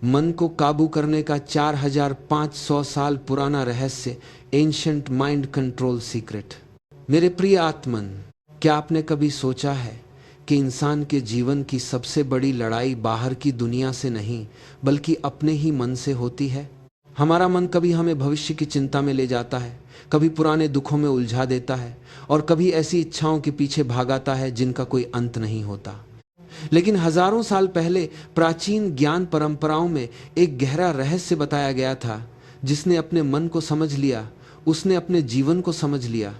मन को काबू करने का 4500 साल पुराना रहस्य, एंशंट माइंड कंट्रोल सीक्रेट। मेरे प्रिय आत्मन, क्या आपने कभी सोचा है कि इंसान के जीवन की सबसे बड़ी लड़ाई बाहर की दुनिया से नहीं बल्कि अपने ही मन से होती है। हमारा मन कभी हमें भविष्य की चिंता में ले जाता है, कभी पुराने दुखों में उलझा देता है और कभी ऐसी इच्छाओं के पीछे भागाता है जिनका कोई अंत नहीं होता। लेकिन हजारों साल पहले प्राचीन ज्ञान परंपराओं में एक गहरा रहस्य बताया गया था। जिसने अपने मन को समझ लिया, उसने अपने जीवन को समझ लिया।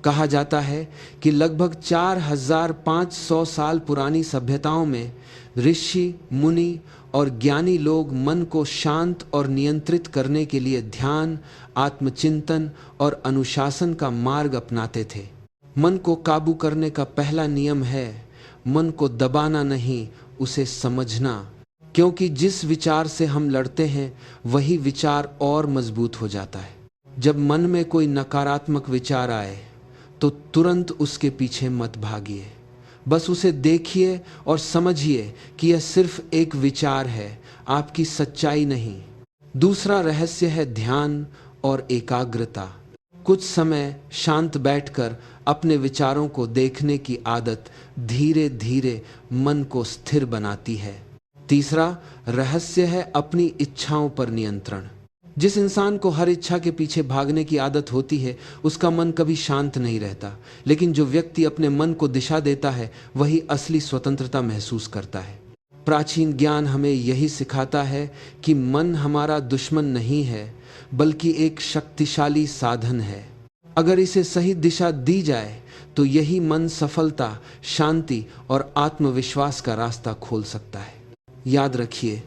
कहा जाता है कि लगभग 4500 साल पुरानी सभ्यताओं में ऋषि, मुनि और ज्ञानी लोग मन को शांत और नियंत्रित करने के लिए ध्यान, आत्मचिंतन और अनुशासन का मार्ग अपनाते थे। मन को काबू करने का पहला नियम है मन को दबाना नहीं, उसे समझना। क्योंकि जिस विचार से हम लड़ते हैं वही विचार और मजबूत हो जाता है। जब मन में कोई नकारात्मक विचार आए तो तुरंत उसके पीछे मत भागिए, बस उसे देखिए और समझिए कि यह सिर्फ एक विचार है, आपकी सच्चाई नहीं। दूसरा रहस्य है ध्यान और एकाग्रता। कुछ समय शांत बैठकर अपने विचारों को देखने की आदत धीरे धीरे मन को स्थिर बनाती है। तीसरा रहस्य है अपनी इच्छाओं पर नियंत्रण। जिस इंसान को हर इच्छा के पीछे भागने की आदत होती है उसका मन कभी शांत नहीं रहता। लेकिन जो व्यक्ति अपने मन को दिशा देता है वही असली स्वतंत्रता महसूस करता है। प्राचीन ज्ञान हमें यही सिखाता है कि मन हमारा दुश्मन नहीं है बल्कि एक शक्तिशाली साधन है। अगर इसे सही दिशा दी जाए तो यही मन सफलता, शांति और आत्मविश्वास का रास्ता खोल सकता है। याद रखिए,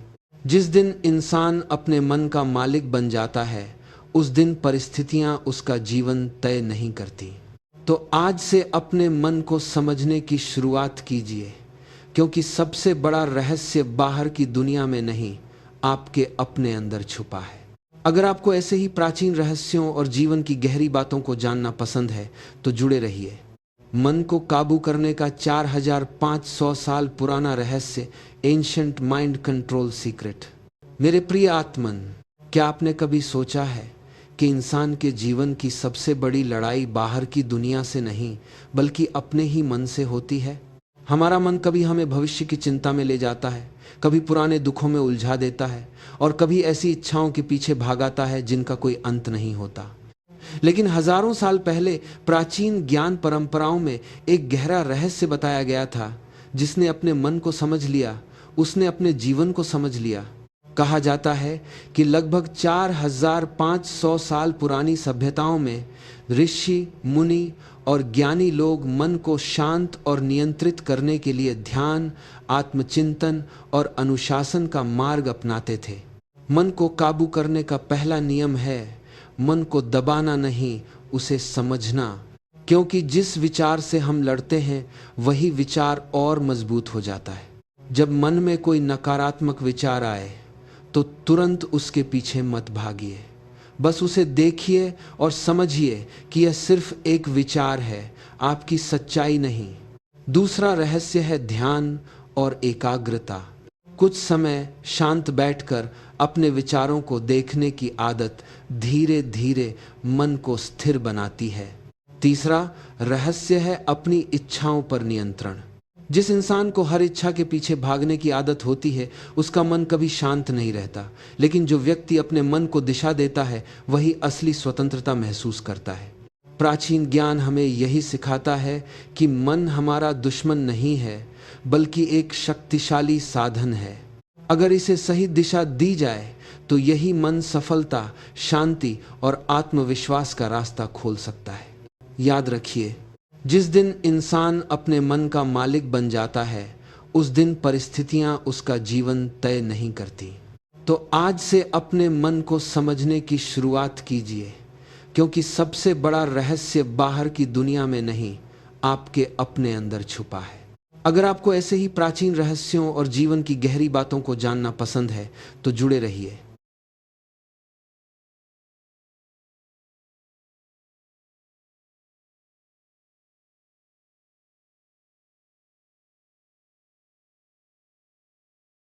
जिस दिन इंसान अपने मन का मालिक बन जाता है उस दिन परिस्थितियां उसका जीवन तय नहीं करती। तो आज से अपने मन को समझने की शुरुआत कीजिए, क्योंकि सबसे बड़ा रहस्य बाहर की दुनिया में नहीं, आपके अपने अंदर छुपा है। अगर आपको ऐसे ही प्राचीन रहस्यों और जीवन की गहरी बातों को जानना पसंद है तो जुड़े रहिए। मन को काबू करने का 4500 साल पुराना रहस्य, एंशंट माइंड कंट्रोल सीक्रेट। मेरे प्रिय आत्मन, क्या आपने कभी सोचा है कि इंसान के जीवन की सबसे बड़ी लड़ाई बाहर की दुनिया से नहीं बल्कि अपने ही मन से होती है। हमारा मन कभी हमें भविष्य की चिंता में ले जाता है, कभी पुराने दुखों में उलझा देता है और कभी ऐसी इच्छाओं के पीछे भागाता है जिनका कोई अंत नहीं होता। लेकिन हजारों साल पहले प्राचीन ज्ञान परंपराओं में एक गहरा रहस्य बताया गया था। जिसने अपने मन को समझ लिया, उसने अपने जीवन को समझ लिया। कहा जाता है कि लगभग 4500 साल पुरानी सभ्यताओं में ऋषि, मुनि और ज्ञानी लोग मन को शांत और नियंत्रित करने के लिए ध्यान, आत्मचिंतन और अनुशासन का मार्ग अपनाते थे। मन को काबू करने का पहला नियम है मन को दबाना नहीं, उसे समझना। क्योंकि जिस विचार से हम लड़ते हैं वही विचार और मजबूत हो जाता है। जब मन में कोई नकारात्मक विचार आए तो तुरंत उसके पीछे मत भागिए, बस उसे देखिए और समझिए कि यह सिर्फ एक विचार है, आपकी सच्चाई नहीं। दूसरा रहस्य है ध्यान और एकाग्रता। कुछ समय शांत बैठकर अपने विचारों को देखने की आदत धीरे धीरे मन को स्थिर बनाती है। तीसरा रहस्य है अपनी इच्छाओं पर नियंत्रण। जिस इंसान को हर इच्छा के पीछे भागने की आदत होती है उसका मन कभी शांत नहीं रहता। लेकिन जो व्यक्ति अपने मन को दिशा देता है वही असली स्वतंत्रता महसूस करता है। प्राचीन ज्ञान हमें यही सिखाता है कि मन हमारा दुश्मन नहीं है बल्कि एक शक्तिशाली साधन है। अगर इसे सही दिशा दी जाए तो यही मन सफलता, शांति और आत्मविश्वास का रास्ता खोल सकता है। याद रखिए, जिस दिन इंसान अपने मन का मालिक बन जाता है उस दिन परिस्थितियां उसका जीवन तय नहीं करती। तो आज से अपने मन को समझने की शुरुआत कीजिए, क्योंकि सबसे बड़ा रहस्य बाहर की दुनिया में नहीं, आपके अपने अंदर छुपा है। अगर आपको ऐसे ही प्राचीन रहस्यों और जीवन की गहरी बातों को जानना पसंद है तो जुड़े रहिए।